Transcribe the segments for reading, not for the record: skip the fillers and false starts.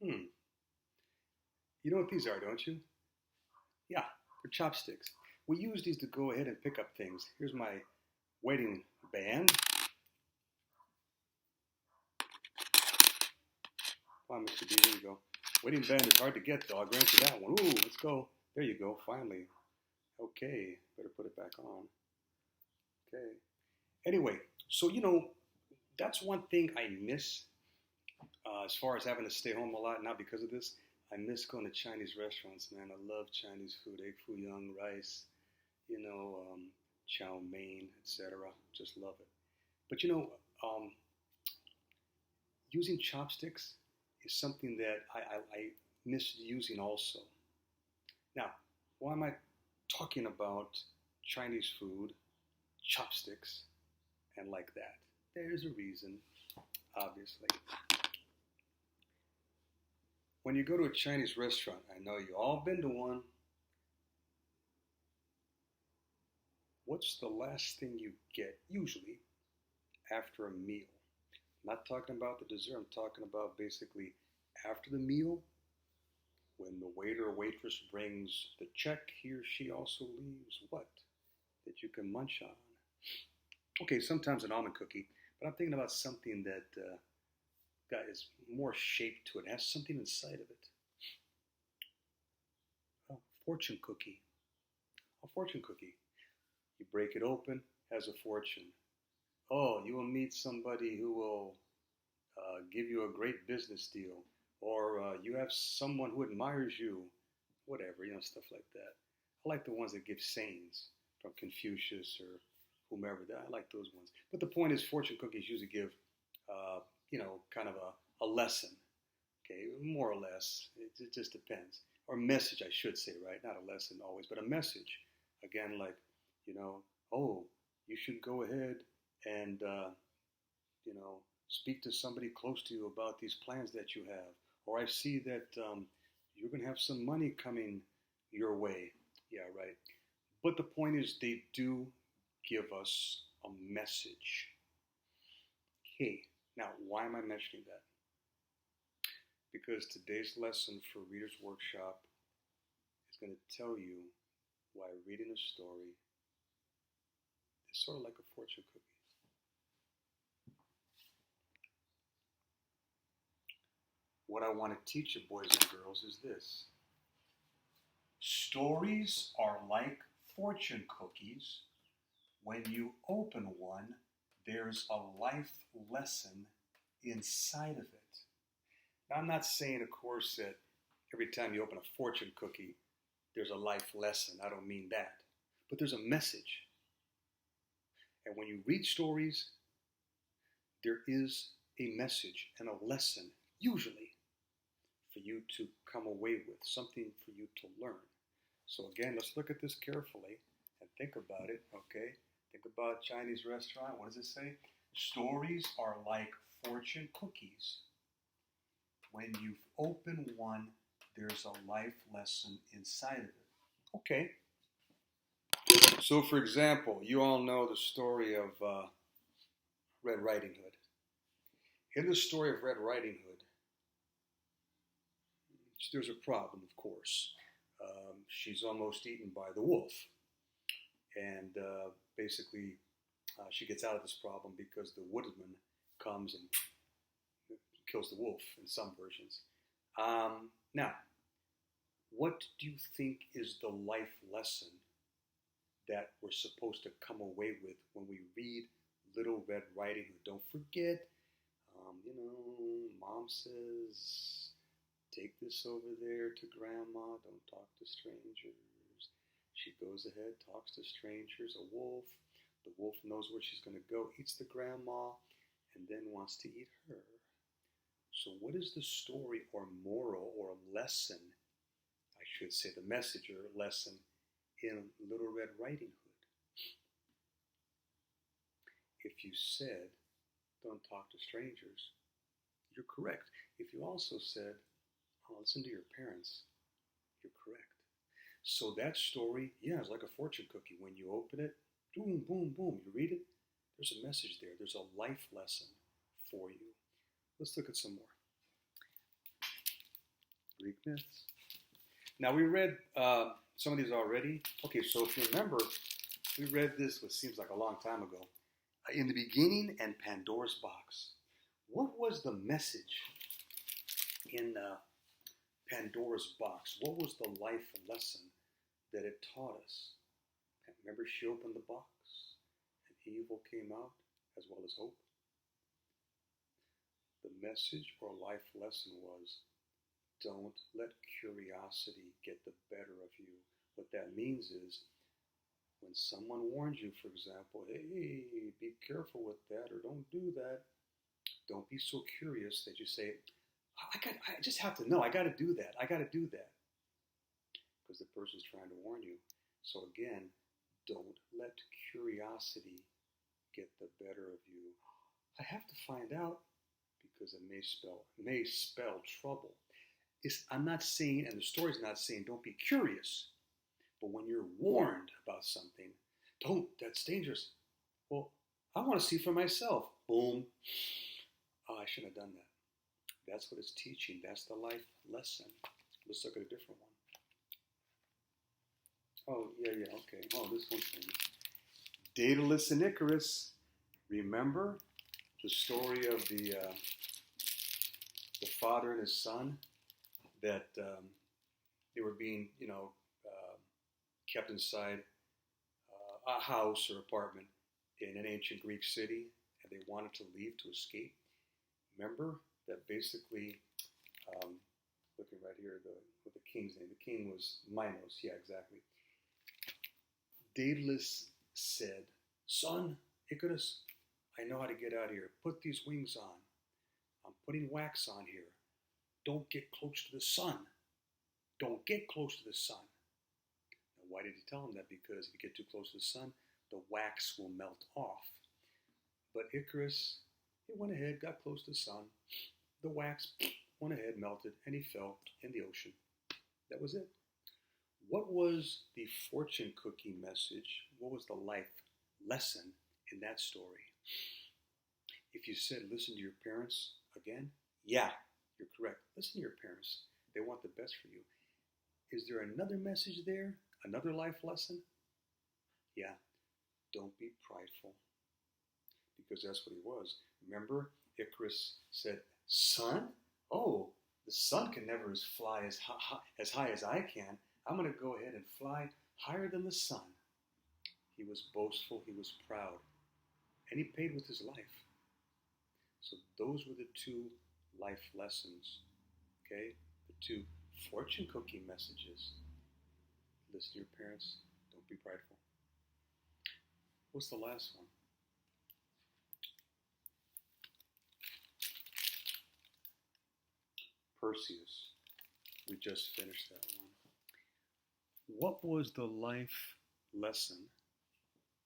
Hmm. You know what these are, don't you? Yeah, they're chopsticks. We use these to go ahead and pick up things. Here's my wedding band. Come on, Mr. B, there you go. Wedding band is hard to get, though. I'll grant you that one. Ooh, let's go. There you go, finally. Okay, better put it back on. Okay. Anyway, so, that's one thing I miss as far as having to stay home a lot. Not because of this. I miss going to Chinese restaurants, man. I love Chinese food, egg foo young, rice, you know, chow mein, etc. Just love it. But using chopsticks is something that I miss using also. Now, why am I talking about Chinese food, chopsticks, and like that? There's a reason, obviously. When you go to a Chinese restaurant, I know you all been to one, what's the last thing you get, usually, after a meal? I'm not talking about the dessert, I'm talking about basically after the meal, when the waiter or waitress brings the check, he or she also leaves what? That you can munch on. Okay, sometimes an almond cookie, but I'm thinking about something that got is more shape to it, has something inside of it. A fortune cookie. A fortune cookie. You break it open, has a fortune. Oh, you will meet somebody who will give you a great business deal, or you have someone who admires you, whatever, stuff like that. I like the ones that give sayings from Confucius or whomever. I like those ones. But the point is, fortune cookies usually give, kind of a lesson, okay, more or less. It just depends. Or message, I should say, right? Not a lesson always, but a message. Again, like, you know, oh, you should go ahead and, speak to somebody close to you about these plans that you have. Or I see that you're going to have some money coming your way. Yeah, right. But the point is, they do give us a message. Okay, now why am I mentioning that? Because today's lesson for Reader's Workshop is going to tell you why reading a story is sort of like a fortune cookie. What I want to teach you, boys and girls, is this. Stories are like fortune cookies. When you open one, there's a life lesson inside of it. Now, I'm not saying, of course, that every time you open a fortune cookie, there's a life lesson. I don't mean that. But there's a message. And when you read stories, there is a message and a lesson, usually, for you to come away with, something for you to learn. So again, let's look at this carefully and think about it, okay? Think about Chinese restaurant. What does it say? Stories are like fortune cookies. When you open one, there's a life lesson inside of it. Okay. So, for example, you all know the story of Red Riding Hood. In the story of Red Riding Hood, there's a problem, of course. She's almost eaten by the wolf. And basically, she gets out of this problem because the woodsman comes and kills the wolf in some versions. Now, what do you think is the life lesson that we're supposed to come away with when we read Little Red Riding Hood? Don't forget, Mom says, take this over there to Grandma. Don't talk to strangers. She goes ahead, talks to strangers, a wolf. The wolf knows where she's going to go, eats the grandma, and then wants to eat her. So what is the story or moral or lesson, I should say the message or lesson, in Little Red Riding Hood? If you said, don't talk to strangers, you're correct. If you also said, oh, listen to your parents, you're correct. So that story, yeah, is like a fortune cookie. When you open it, boom, boom, boom, you read it, there's a message there. There's a life lesson for you. Let's look at some more. Greek myths. Now we read some of these already. Okay, so if you remember, we read this, what seems like a long time ago. In the beginning and Pandora's box. What was the message in Pandora's box? What was the life lesson that it taught us? Remember, she opened the box and evil came out as well as hope. The message or life lesson was, don't let curiosity get the better of you. What that means is, when someone warns you, for example, hey, be careful with that, or don't do that, don't be so curious that you say, I just have to know, I got to do that, because the person's trying to warn you. So again, don't let curiosity get the better of you. I have to find out, because it may spell trouble. I'm not saying, and the story's not saying, don't be curious. But when you're warned about something, that's dangerous. Well, I want to see for myself. Boom. Oh, I shouldn't have done that. That's what it's teaching. That's the life lesson. Let's look at a different one. Oh, yeah, okay. Oh, this one's famous. Daedalus and Icarus. Remember the story of the father and his son, that they were being, kept inside a house or apartment in an ancient Greek city, and they wanted to leave to escape. Remember that basically, looking right here, with the king's name, the king was Minos. Yeah, exactly. Daedalus said, son, Icarus, I know how to get out of here. Put these wings on. I'm putting wax on here. Don't get close to the sun. Don't get close to the sun. Now, why did he tell him that? Because if you get too close to the sun, the wax will melt off. But Icarus, he went ahead, got close to the sun. The wax went ahead, melted, and he fell in the ocean. That was it. What was the fortune cookie message? What was the life lesson in that story? If you said, listen to your parents again, yeah, you're correct. Listen to your parents. They want the best for you. Is there another message there? Another life lesson? Yeah, don't be prideful. Because that's what he was. Remember, Icarus said, son? Oh, the sun can never fly as high as I can. I'm going to go ahead and fly higher than the sun. He was boastful. He was proud. And he paid with his life. So those were the two life lessons. Okay? The two fortune cookie messages. Listen to your parents. Don't be prideful. What's the last one? Perseus. We just finished that one. What was the life lesson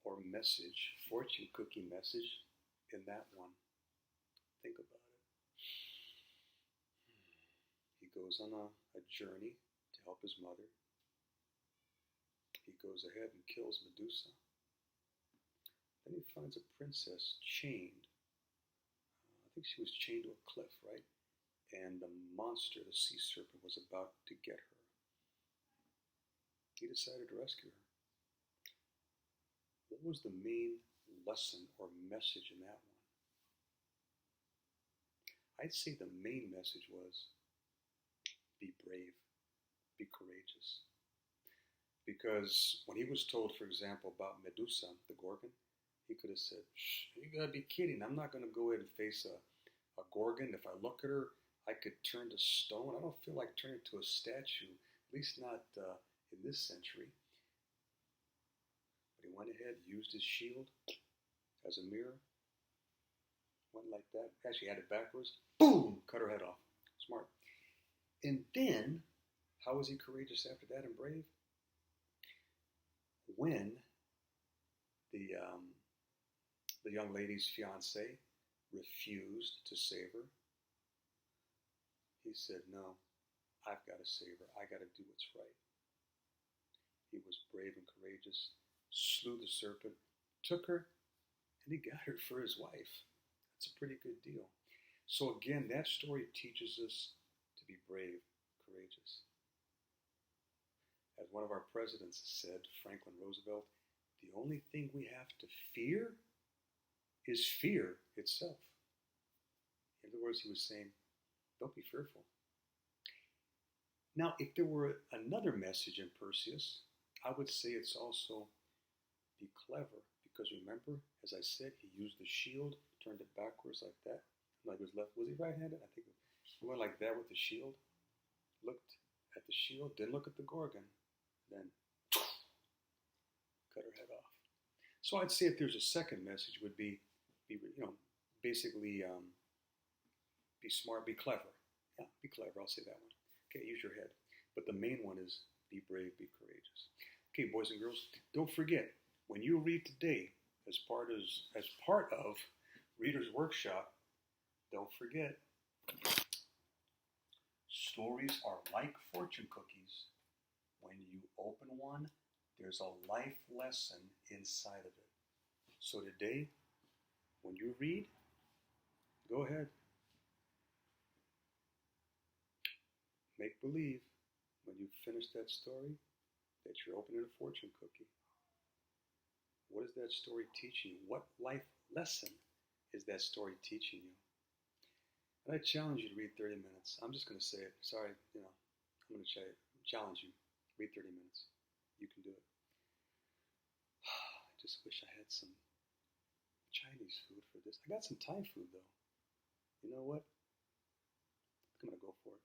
or message, fortune cookie message, in that one? Think about it. He goes on a journey to help his mother. He goes ahead and kills Medusa. Then he finds a princess chained. I think she was chained to a cliff, right? And the monster, the sea serpent, was about to get her. He decided to rescue her. What was the main lesson or message in that one? I'd say the main message was, be brave, be courageous. Because when he was told, for example, about Medusa, the Gorgon, he could have said, you gotta be kidding. I'm not gonna go ahead and face a Gorgon. If I look at her, I could turn to stone. I don't feel like turning to a statue, at least not in this century. But he went ahead, used his shield as a mirror, went like that. Actually had it backwards. Boom! Cut her head off. Smart. And then, how was he courageous after that and brave? When the young lady's fiancé refused to save her, he said, no, I've got to save her. I got to do what's right. He was brave and courageous, slew the serpent, took her, and he got her for his wife. That's a pretty good deal. So again, that story teaches us to be brave, courageous. As one of our presidents said, Franklin Roosevelt, the only thing we have to fear is fear itself. In other words, he was saying, don't be fearful. Now, if there were another message in Perseus, I would say it's also be clever. Because remember, as I said, he used the shield, turned it backwards like that. Like was he right-handed? I think he went like that with the shield. Looked at the shield, didn't look at the Gorgon, then cut her head off. So I'd say if there's a second message, would be basically be smart, be clever. Yeah, be clever. I'll say that one. Okay, use your head. But the main one is be brave, be courageous. Okay, boys and girls, don't forget when you read today as part of Reader's Workshop. Don't forget, stories are like fortune cookies. When you open one, there's a life lesson inside of it. So today, when you read, go ahead. Make believe when you finish that story that you're opening a fortune cookie. What is that story teaching you? What life lesson is that story teaching you? And I challenge you to read 30 minutes. I'm just going to say it. Sorry, I'm going to challenge you. Read 30 minutes. You can do it. I just wish I had some Chinese food for this. I got some Thai food, though. You know what? I'm going to go for it.